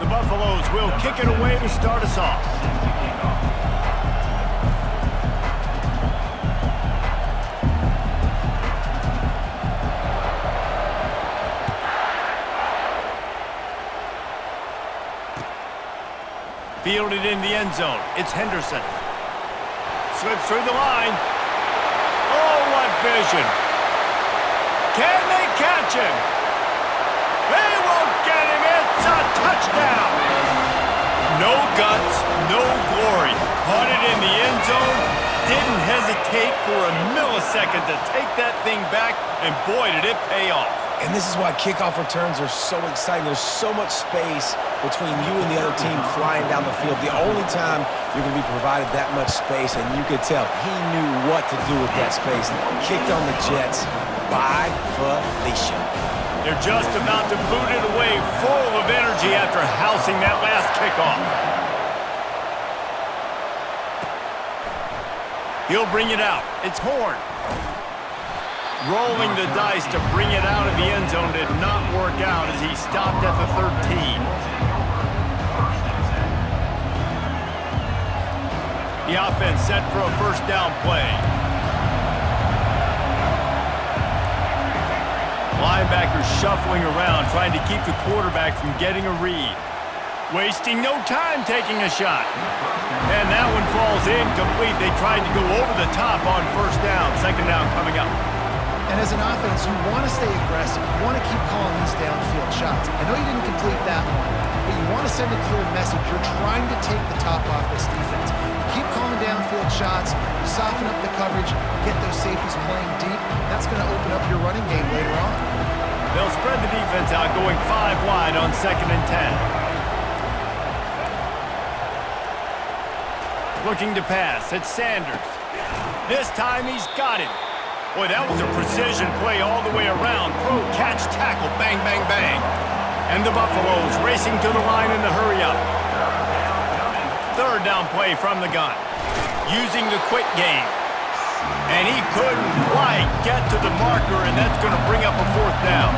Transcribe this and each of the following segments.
The Buffaloes will kick it away to start us off. Fielded in the end zone. It's Henderson. Slips through the line. Oh, what vision. Can they catch him? They won't get him. It's a touchdown. No guts, no glory. Caught it in the end zone. Didn't hesitate for a millisecond to take that thing back, and boy, did it pay off. And this is why kickoff returns are so exciting. There's so much space between you and the other team flying down the field. The only time you're going to be provided that much space, and you could tell he knew what to do with that space. Kicked on the Jets by Felicia. They're just about to boot it away, full of energy after housing that last kickoff. He'll bring it out. It's Horn. Rolling the dice to bring it out of the end zone did not work out as he stopped at the 13. The offense set for a first down play. Linebackers shuffling around, trying to keep the quarterback from getting a read. Wasting no time taking a shot. And that one falls incomplete. They tried to go over the top on first down. Second down coming up. And as an offense, you want to stay aggressive. You want to keep calling these downfield shots. I know you didn't complete that one, but you want to send a clear message. You're trying to take the top off this defense. You keep calling downfield shots, you soften up the coverage, get those safeties playing deep. That's going to open up your running game later on. They'll spread the defense out, going 5 wide on 2nd and 10. Looking to pass, it's Sanders. This time he's got it. Boy, that was a precision play all the way around. Throw, catch, tackle, bang, bang, bang. And the Buffaloes racing to the line in the hurry-up. Third down play from the gun. Using the quick game. And he couldn't quite get to the marker, and that's going to bring up a fourth down.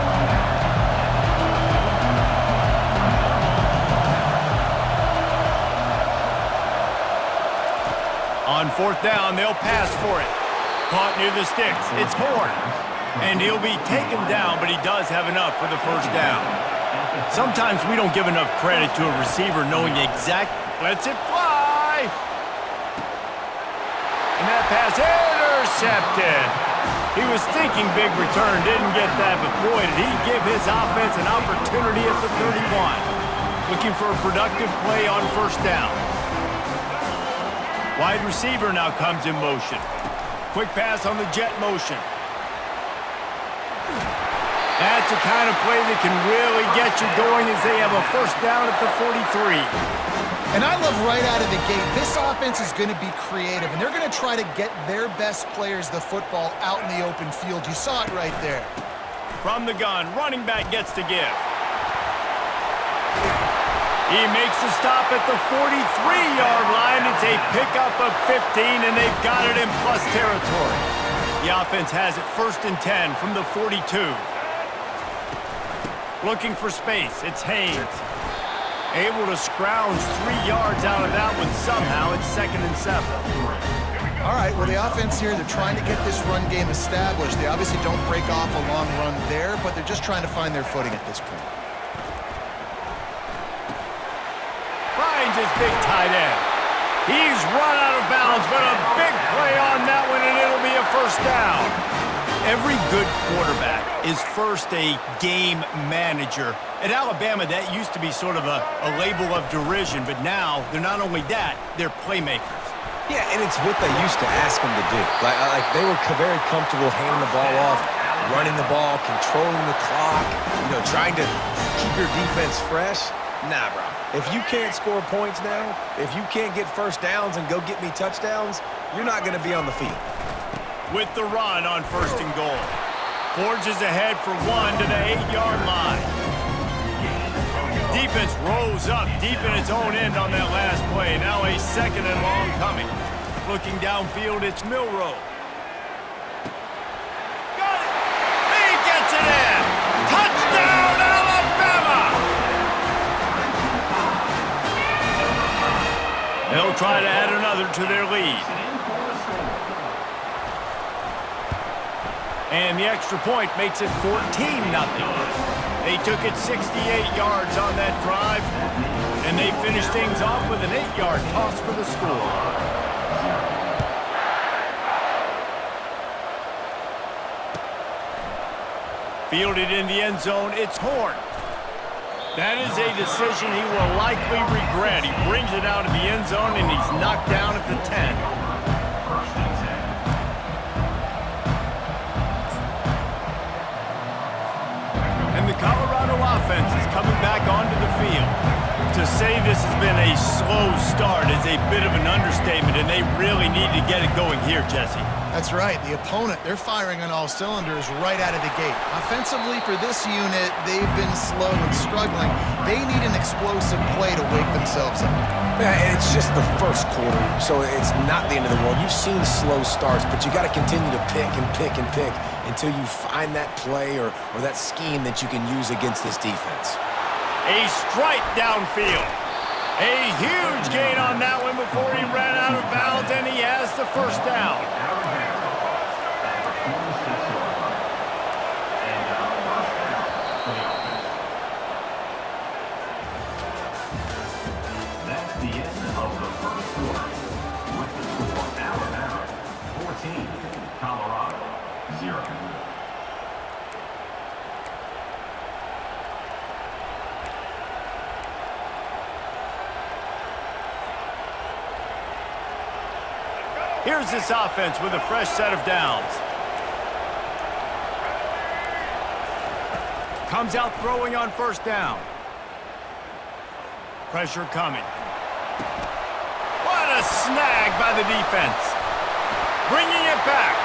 On fourth down, they'll pass for it. Caught near the sticks. It's Horn. And he'll be taken down, but he does have enough for the first down. Sometimes we don't give enough credit to a receiver knowing lets it fly. And that pass intercepted. He was thinking big return, didn't get that, but boy, did he give his offense an opportunity at the 31. Looking for a productive play on first down. Wide receiver now comes in motion. Quick pass on the jet motion. That's the kind of play that can really get you going as they have a first down at the 43. And I love right out of the gate, this offense is going to be creative, and they're going to try to get their best players the football out in the open field. You saw it right there. From the gun, running back gets to give. He makes the stop at the 43-yard line. It's a pickup of 15, and they've got it in plus territory. The offense has it 1st and 10 from the 42. Looking for space, it's Haynes. Able to scrounge 3 yards out of that one somehow. It's 2nd and 7. All right, well, the offense here, they're trying to get this run game established. They obviously don't break off a long run there, but they're just trying to find their footing at this point. Finds his big tight end. He's run out of bounds, but a big play on that one, and it'll be a first down. Every good quarterback is first a game manager. At Alabama, that used to be sort of a label of derision, but now they're not only that, they're playmakers. Yeah, and it's what they used to ask them to do. Like they were very comfortable handing the ball off, running the ball, controlling the clock, trying to keep your defense fresh. Nah, bro. If you can't score points now, if you can't get first downs and go get me touchdowns, you're not going to be on the field. With the run on 1st and goal. Forges ahead for 1 to the 8-yard line. Defense rose up deep in its own end on that last play. Now a 2nd and long coming. Looking downfield, it's Milrow. Got it! He gets it in! Touchdown, Alabama! They'll try to add another to their lead. And the extra point makes it 14-0. They took it 68 yards on that drive, and they finished things off with an 8-yard toss for the score. Fielded in the end zone, it's Horn. That is a decision he will likely regret. He brings it out of the end zone, and he's knocked down at the 10. And the Colorado offense is coming back onto the field. To say this has been a slow start is a bit of an understatement, and they really need to get it going here, Jesse. That's right. The opponent, they're firing on all cylinders right out of the gate. Offensively, for this unit, they've been slow and struggling. They need an explosive play to wake themselves up. Yeah, and it's just the first quarter, so it's not the end of the world. You've seen slow starts, but you got to continue to pick and pick and pick until you find that play or that scheme that you can use against this defense. A strike downfield. A huge gain on that one before he ran out of bounds, and he has the first down. That's the end of the first quarter. With the score, Alabama 14, Colorado 0. Here's this offense with a fresh set of downs. Comes out throwing on first down. Pressure coming. What a snag by the defense. Bringing it back.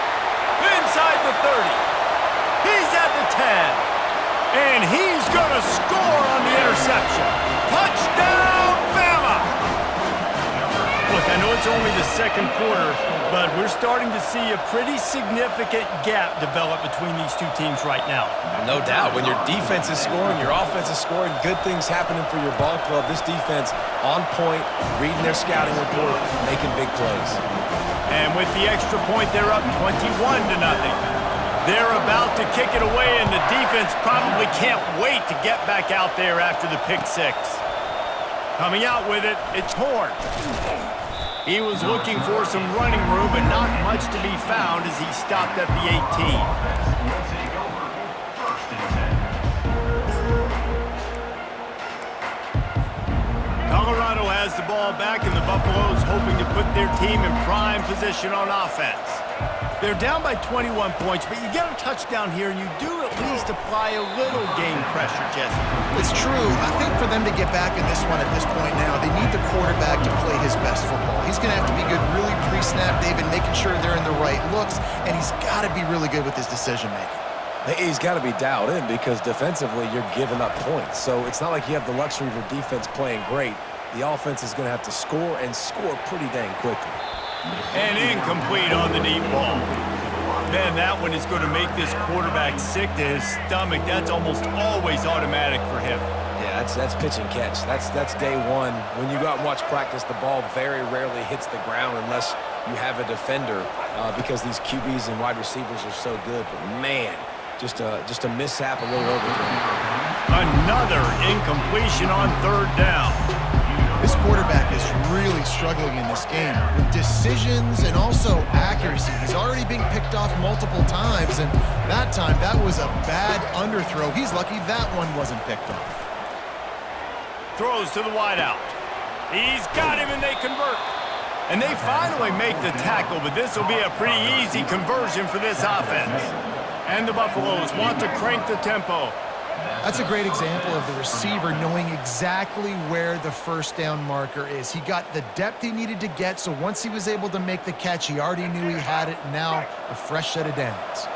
Inside the 30. He's at the 10. And he's going to score on the interception. Touchdown, Bama! Look, I know it's only the second quarter, but we're starting to see a pretty significant gap develop between these two teams right now. No doubt. When your defense is scoring, your offense is scoring, good things happening for your ball club. This defense on point, reading their scouting report, making big plays. And with the extra point, they're up 21-0. They're about to kick it away, and the defense probably can't wait to get back out there after the pick six. Coming out with it, it's Horn. He was looking for some running room, but not much to be found as he stopped at the 18. Colorado has the ball back, and the Buffaloes hoping to put their team in prime position on offense. They're down by 21 points, but you get a touchdown here, and you do at least apply a little game pressure, Jesse. It's true. I think for them to get back in this one at this point now, they need the quarterback to play his best football. He's going to have to be good really pre-snap, David, making sure they're in the right looks, and he's got to be really good with his decision-making. He's got to be dialed in because defensively you're giving up points. So it's not like you have the luxury of your defense playing great. The offense is going to have to score and score pretty dang quickly. And incomplete on the deep ball. Man, that one is going to make this quarterback sick to his stomach. That's almost always automatic for him. Yeah, that's pitch and catch. That's day one. When you go out and watch practice, the ball very rarely hits the ground unless you have a defender because these QBs and wide receivers are so good. But man, just a mishap, a little overthrow. Another incompletion on third down. This quarterback is really struggling in this game with decisions and also accuracy. He's already being picked off multiple times, and that time, that was a bad underthrow. He's lucky that one wasn't picked off. Throws to the wideout. He's got him, and they convert. And they finally make the tackle, but this will be a pretty easy conversion for this offense. And the Buffaloes want to crank the tempo. That's a great example of the receiver knowing exactly where the first down marker is. He got the depth he needed to get, so once he was able to make the catch, he already knew he had it, and now a fresh set of downs.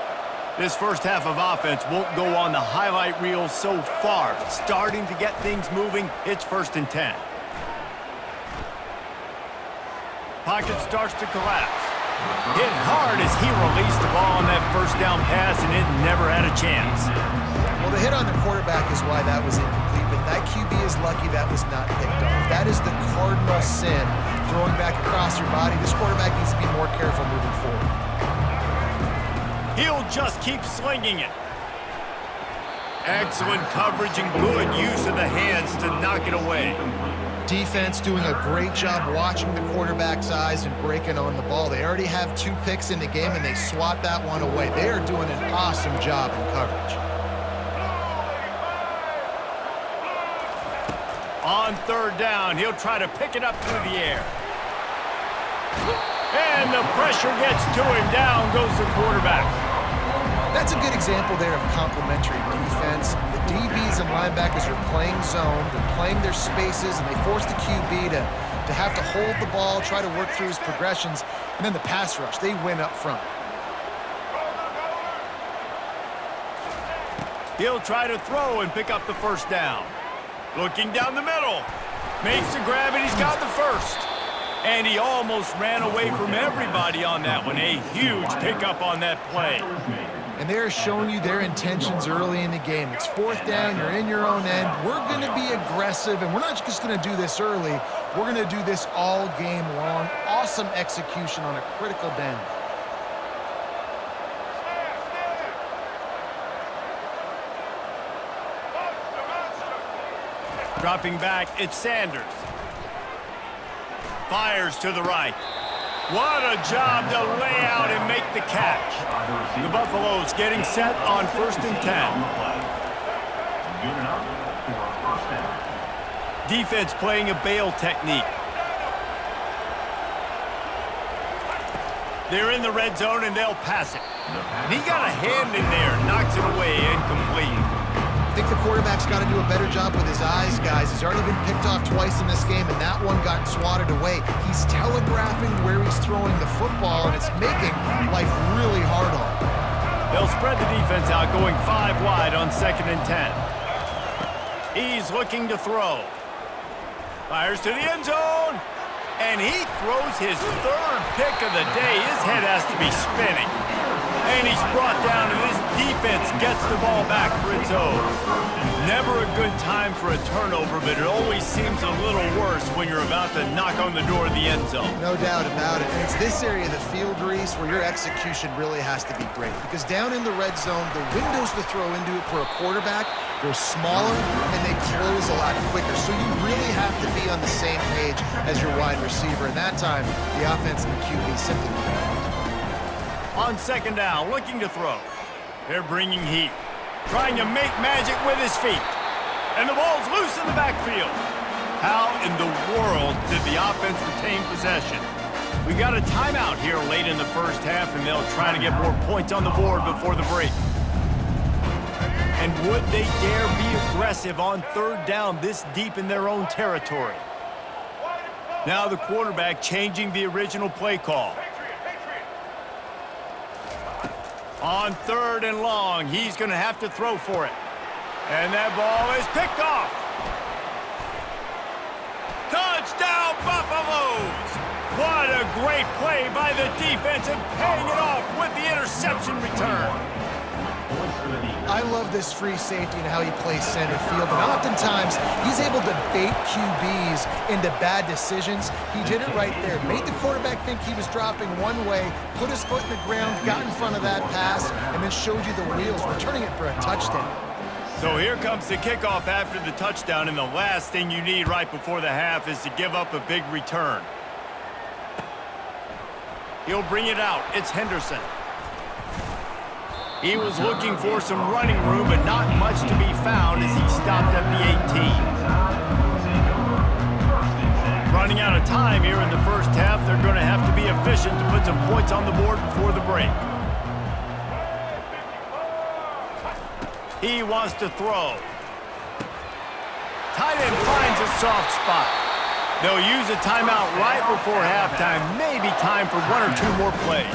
This first half of offense won't go on the highlight reel so far, but starting to get things moving, it's 1st and 10. Pocket starts to collapse. Hit hard as he released the ball on that first down pass, and it never had a chance. Well, the hit on the quarterback is why that was incomplete, but that QB is lucky that was not picked off. That is the cardinal sin throwing back across your body. This quarterback needs to be more careful moving forward. He'll just keep slinging it. Excellent coverage and good use of the hands to knock it away. Defense doing a great job watching the quarterback's eyes and breaking on the ball. They already have 2 picks in the game, and they swat that one away. They are doing an awesome job in coverage. On 3rd down, he'll try to pick it up through the air. And the pressure gets to him. Down goes the quarterback. That's a good example there of complementary defense. The DBs and linebackers are playing zone, they're playing their spaces, and they force the QB to have to hold the ball, try to work through his progressions, and then the pass rush, they win up front. He'll try to throw and pick up the 1st down. Looking down the middle. Makes the grab, and he's got the 1st. And he almost ran away from everybody on that one. A huge pickup on that play. And they're showing you their intentions early in the game. It's 4th down, you're in your own end. We're going to be aggressive, and we're not just going to do this early. We're going to do this all game long. Awesome execution on a critical down. Dropping back, it's Sanders. Fires to the right. What a job to lay out and make the catch. The Buffaloes getting set on 1st and 10. Defense playing a bail technique. They're in the red zone and they'll pass it. And he got a hand in there, knocks it away, incomplete. I think the quarterback's got to do a better job with his eyes, guys. He's already been picked off twice in this game, and that one got swatted away. He's telegraphing where he's throwing the football, and it's making life really hard on him. They'll spread the defense out, going 5 wide on 2nd and 10. He's looking to throw. Fires to the end zone, and he throws his 3rd pick of the day. His head has to be spinning. And he's brought down, and this defense gets the ball back for its own. Never a good time for a turnover, but it always seems a little worse when you're about to knock on the door of the end zone. No doubt about it. And it's this area of the field, Reese, where your execution really has to be great. Because down in the red zone, the windows to throw into it for a quarterback, they're smaller, and they close a lot quicker. So you really have to be on the same page as your wide receiver. And that time, the offense and the QB simply went. On 2nd down, looking to throw. They're bringing heat. Trying to make magic with his feet. And the ball's loose in the backfield. How in the world did the offense retain possession? We got a timeout here late in the 1st half, and they'll try to get more points on the board before the break. And would they dare be aggressive on 3rd down this deep in their own territory? Now the quarterback changing the original play call. On 3rd and long, he's going to have to throw for it. And that ball is picked off. Touchdown, Buffaloes! What a great play by the defense and paying it off with the interception return. I love this free safety and how he plays center field, and oftentimes he's able to bait QBs into bad decisions. He did it right there. Made the quarterback think he was dropping one way, put his foot in the ground, got in front of that pass, and then showed you the wheels, returning it for a touchdown. So here comes the kickoff after the touchdown, and the last thing you need right before the half is to give up a big return. He'll bring it out. It's Henderson. He was looking for some running room, but not much to be found as he stopped at the 18. Running out of time here in the 1st half, they're going to have to be efficient to put some points on the board before the break. He wants to throw. Tight end finds a soft spot. They'll use a timeout right before halftime. Maybe time for 1 or 2 more plays.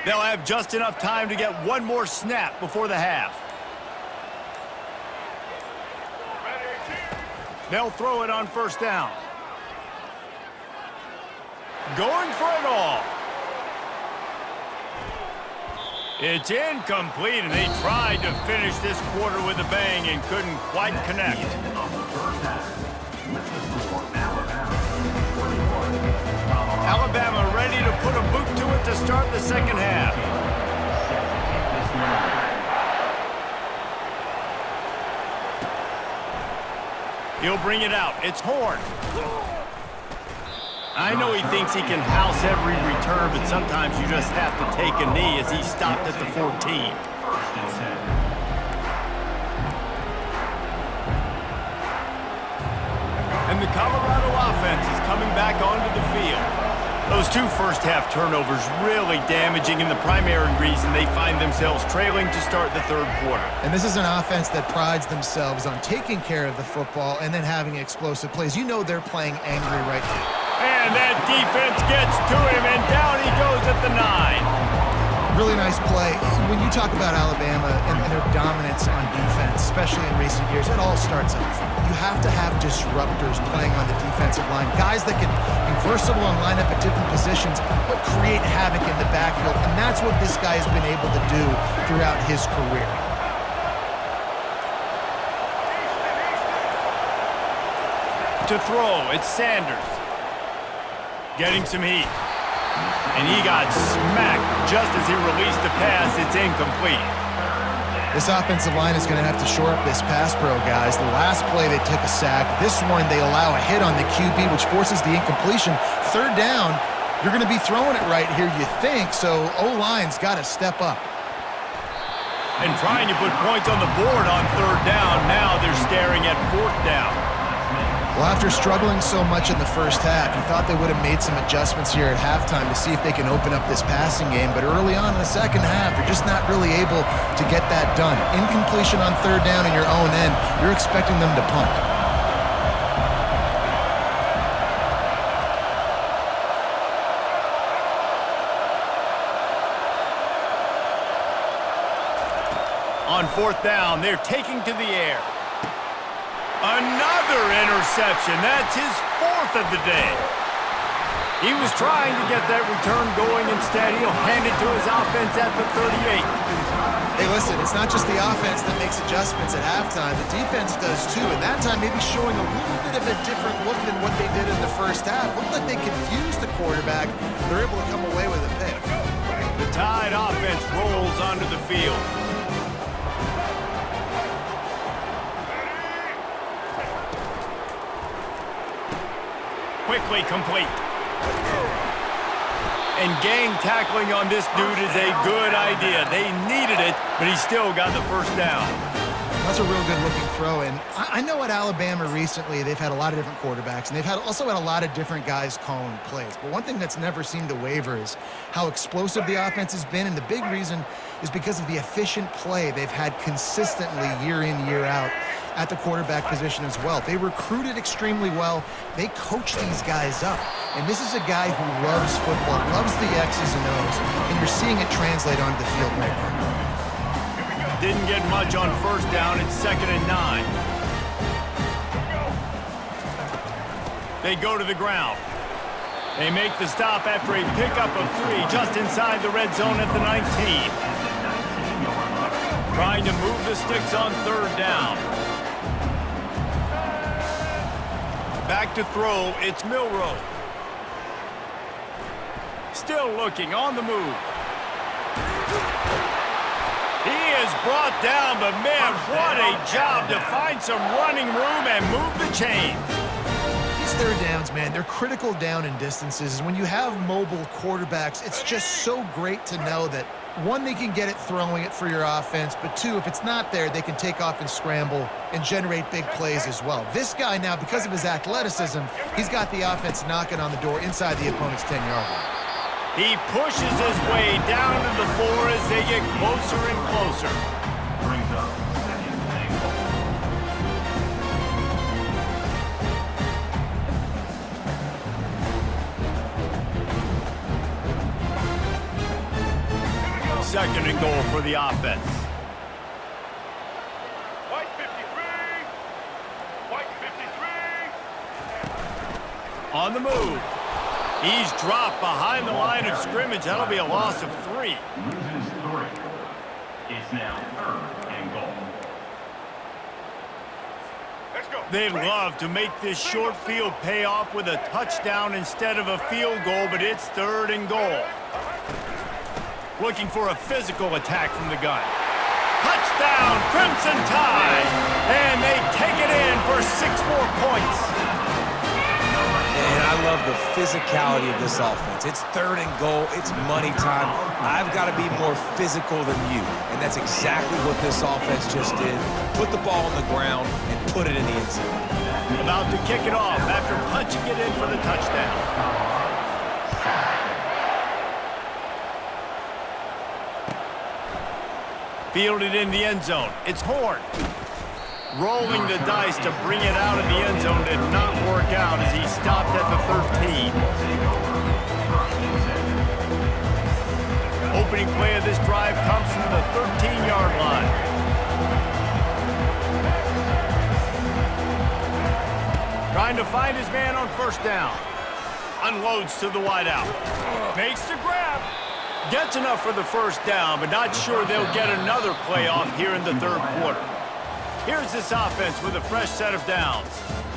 They'll have just enough time to get 1 more snap before the half. They'll throw it on first down. Going for it all. It's incomplete, and they tried to finish this quarter with a bang and couldn't quite connect. Alabama ready to put a boot to it to start the second half. He'll bring it out. It's Horn. I know he thinks he can house every return, but sometimes you just have to take a knee as he stopped at the 14. And the Colorado offense is coming back onto the field. Those two first-half turnovers really damaging, and the primary reason they find themselves trailing to start the third quarter. And this is an offense that prides themselves on taking care of the football and then having explosive plays. You know they're playing angry right now. And that defense gets to him, and down he goes at the 9. Really nice play. When you talk about Alabama and their dominance on defense, especially in recent years, it all starts up front. You have to have disruptors playing on the defensive line, guys that can be versatile and line up at different positions, but create havoc in the backfield, and that's what this guy has been able to do throughout his career. To throw, it's Sanders. Getting some heat. And he got smacked just as he released the pass. It's incomplete. This offensive line is going to have to shore up this pass pro, guys. The last play they took a sack. This one they allow a hit on the QB, which forces the incompletion. Third down, you're going to be throwing it right here, you think, so O-line's got to step up. And trying to put points on the board on third down. Now they're staring at fourth down. Well, after struggling so much in the first half, you thought they would have made some adjustments here at halftime to see if they can open up this passing game. But early on in the second half, they're just not really able to get that done. Incompletion on third down in your own end, you're expecting them to punt. On fourth down, they're taking to the air. Another interception. That's his fourth of the day. He was trying to get that return going. Instead, he'll hand it to his offense at the 38. Hey, listen, it's not just the offense that makes adjustments at halftime. The defense does too, and that time maybe showing a little bit of a different look than what they did in the first half. Looked like they confused the quarterback. They're able to come away with a pick. The Tide offense rolls onto the field. Quickly complete. And gang tackling on this dude is a good idea. They needed it, but he still got the first down. That's a real good-looking throw, and I know at Alabama recently they've had a lot of different quarterbacks, and they've also had a lot of different guys calling plays. But one thing that's never seemed to waver is how explosive the offense has been, and the big reason is because of the efficient play they've had consistently year in, year out at the quarterback position as well. They recruited extremely well. They coach these guys up. And this is a guy who loves football, loves the X's and O's, and you're seeing it translate onto the field right now. Didn't get much on first down. It's 2nd and 9. They go to the ground. They make the stop after a pickup of 3 just inside the red zone at the 19. Trying to move the sticks on third down. Back to throw, it's Milroe. Still looking, on the move. He is brought down, but man, what a job to find some running room and move the chains. These third downs, man, they're critical down in distances. When you have mobile quarterbacks, it's just so great to know that, one, they can get it throwing it for your offense, but two, if it's not there, they can take off and scramble and generate big plays as well. This guy now, because of his athleticism, he's got the offense knocking on the door inside the opponent's 10-yard line. He pushes his way down to the 4 as they get closer and closer. Brings up second and goal. Second and goal for the offense. White 53. White 53. On the move. He's dropped behind the line of scrimmage. That'll be a loss of 3. Loses 3. It's now 3rd and goal. They'd love to make this short field pay off with a touchdown instead of a field goal, but it's 3rd and goal. Looking for a physical attack from the gun. Touchdown, Crimson Tide! And they take it in for 6 more points. And I love the physicality of this offense. It's 3rd and goal. It's money time. I've got to be more physical than you. And that's exactly what this offense just did. Put the ball on the ground and put it in the end zone. About to kick it off after punching it in for the touchdown. Fielded in the end zone. It's Horn. Rolling the dice to bring it out of the end zone did not work out as he stopped at the 13. Opening play of this drive comes from the 13-yard line. Trying to find his man on 1st down. Unloads to the wideout. Makes the grab. Gets enough for the 1st down, but not sure they'll get another play off here in the 3rd quarter. Here's this offense with a fresh set of downs.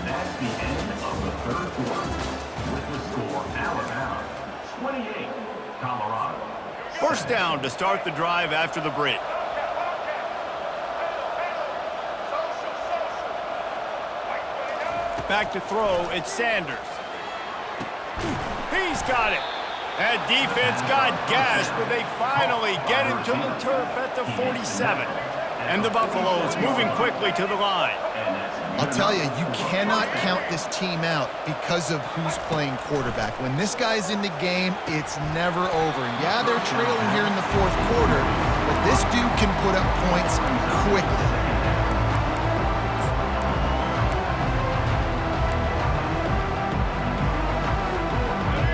That's the end of the 3rd quarter. With the score, Alabama 28, Colorado. 1st down to start the drive after the break. Back to throw, it's Sanders. He's got it. That defense got gashed, but they finally get him to the turf at the 47. And the Buffaloes moving quickly to the line. I'll tell you, you cannot count this team out because of who's playing quarterback. When this guy's in the game, it's never over. Yeah, they're trailing here in the 4th quarter, but this dude can put up points quickly.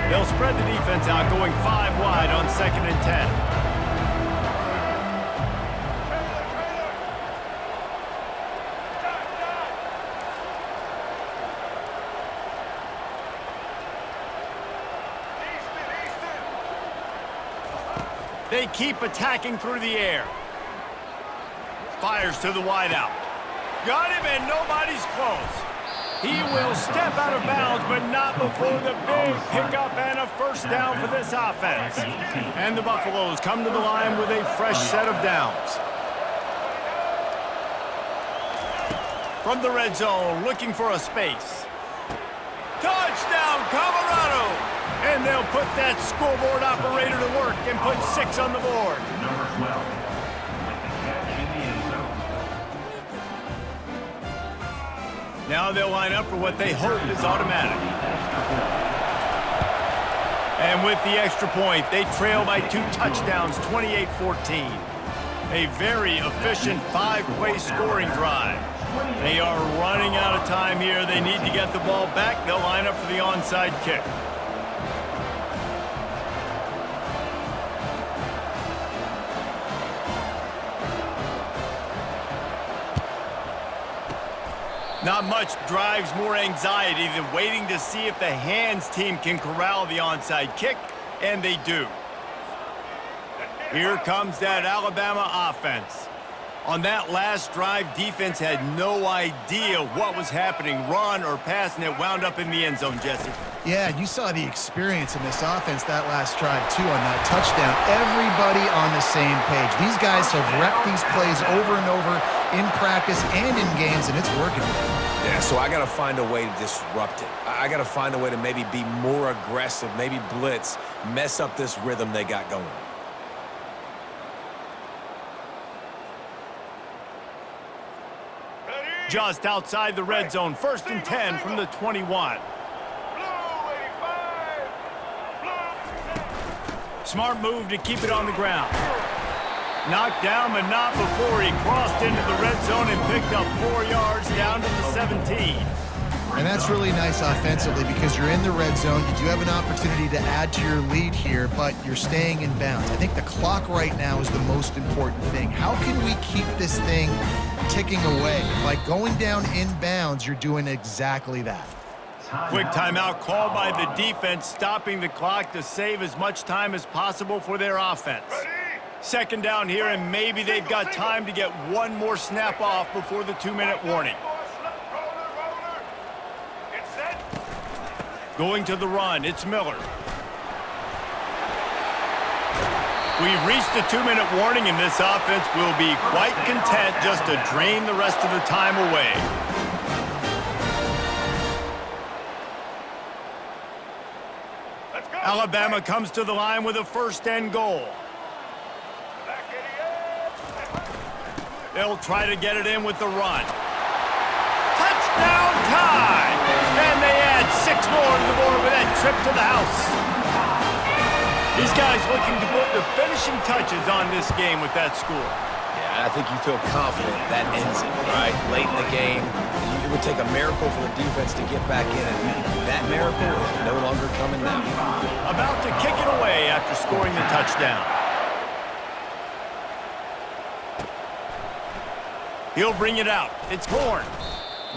They'll spread the defense out, going 5 wide on 2nd and 10. They keep attacking through the air. Fires to the wideout. Got him, and nobody's close. He will step out of bounds, but not before the big pickup and a 1st down for this offense. And the Buffaloes come to the line with a fresh set of downs. From the red zone, looking for a space. Touchdown, Colorado! And they'll put that scoreboard operator to work and put 6 on the board. Number 12, with the catch in the end zone. Now they'll line up for what they hope is automatic. And with the extra point, they trail by 2 touchdowns, 28-14. A very efficient 5-play scoring drive. They are running out of time here. They need to get the ball back. They'll line up for the onside kick. Not much drives more anxiety than waiting to see if the hands team can corral the onside kick, and they do. Here comes that Alabama offense. On that last drive, defense had no idea what was happening, run or pass, and it wound up in the end zone, Jesse. Yeah, you saw the experience in this offense that last drive, too, on that touchdown. Everybody on the same page. These guys have repped these plays over and over in practice and in games, and it's working. Yeah, so I got to find a way to disrupt it. I got to find a way to maybe be more aggressive, maybe blitz, mess up this rhythm they got going. Just outside the red zone, 1st and 10 from the 21. Smart move to keep it on the ground. Knocked down, but not before he crossed into the red zone and picked up 4 yards down to the 17. And that's really nice offensively because you're in the red zone. You do have an opportunity to add to your lead here, but you're staying in bounds. I think the clock right now is the most important thing. How can we keep this thing ticking away? By going down in bounds, you're doing exactly that. Quick timeout called by the defense, stopping the clock to save as much time as possible for their offense. Second down here, and maybe they've got time to get one more snap off before the 2-minute warning. Going to the run, it's Miller. We've reached the 2-minute warning, and this offense will be quite content just to drain the rest of the time away. Alabama comes to the line with a 1st and goal. They'll try to get it in with the run. Touchdown time! And they add 6 more to the board with that trip to the house. These guys looking to put the finishing touches on this game with that score. Yeah, I think you feel confident that ends it, right? Late in the game, it would take a miracle for the defense to get back in, and that miracle is no longer coming now. About to kick it away after scoring the touchdown. He'll bring it out. It's Horn.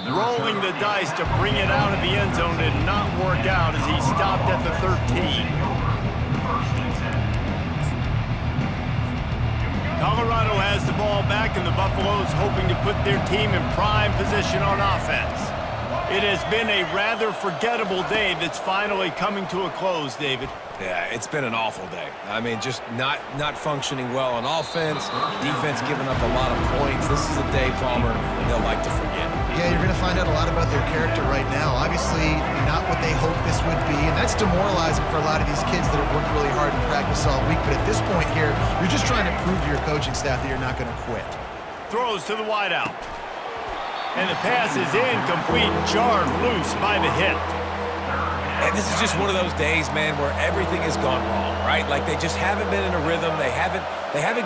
Rolling the dice to bring it out of the end zone did not work out as he stopped at the 13. Colorado has the ball back, and the Buffaloes hoping to put their team in prime position on offense. It has been a rather forgettable day that's finally coming to a close, David. Yeah, it's been an awful day. I mean, just not functioning well on offense, defense giving up a lot of points. This is a day, Palmer, they'll like to forget. Yeah, you're going to find out a lot about their character right now. Obviously, not what they hoped this would be, and that's demoralizing for a lot of these kids that have worked really hard in practice all week. But at this point here, you're just trying to prove to your coaching staff that you're not going to quit. Throws to the wideout. And the pass is incomplete, jarred loose by the hit. And this is just one of those days, man, where everything has gone wrong, right? Like they just haven't been in a rhythm. They haven't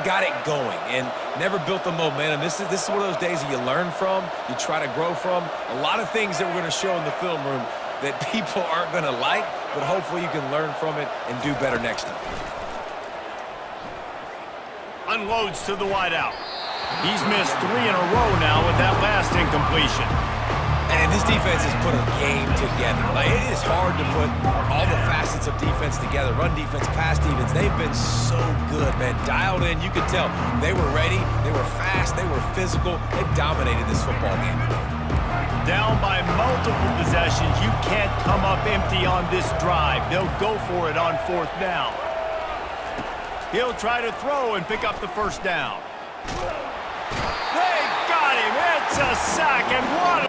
got it going and never built the momentum. This is one of those days that you learn from, you try to grow from. A lot of things that we're going to show in the film room that people aren't going to like, but hopefully you can learn from it and do better next time. Unloads to the wideout. He's missed 3 in a row now with that last incompletion. And this defense has put a game together. Like, it is hard to put all the facets of defense together. Run defense, pass defense. They've been so good, man. Dialed in. You could tell they were ready. They were fast. They were physical. They dominated this football game today. Down by multiple possessions. You can't come up empty on this drive. They'll go for it on 4th down. He'll try to throw and pick up the 1st down. They got him. It's a sack, and what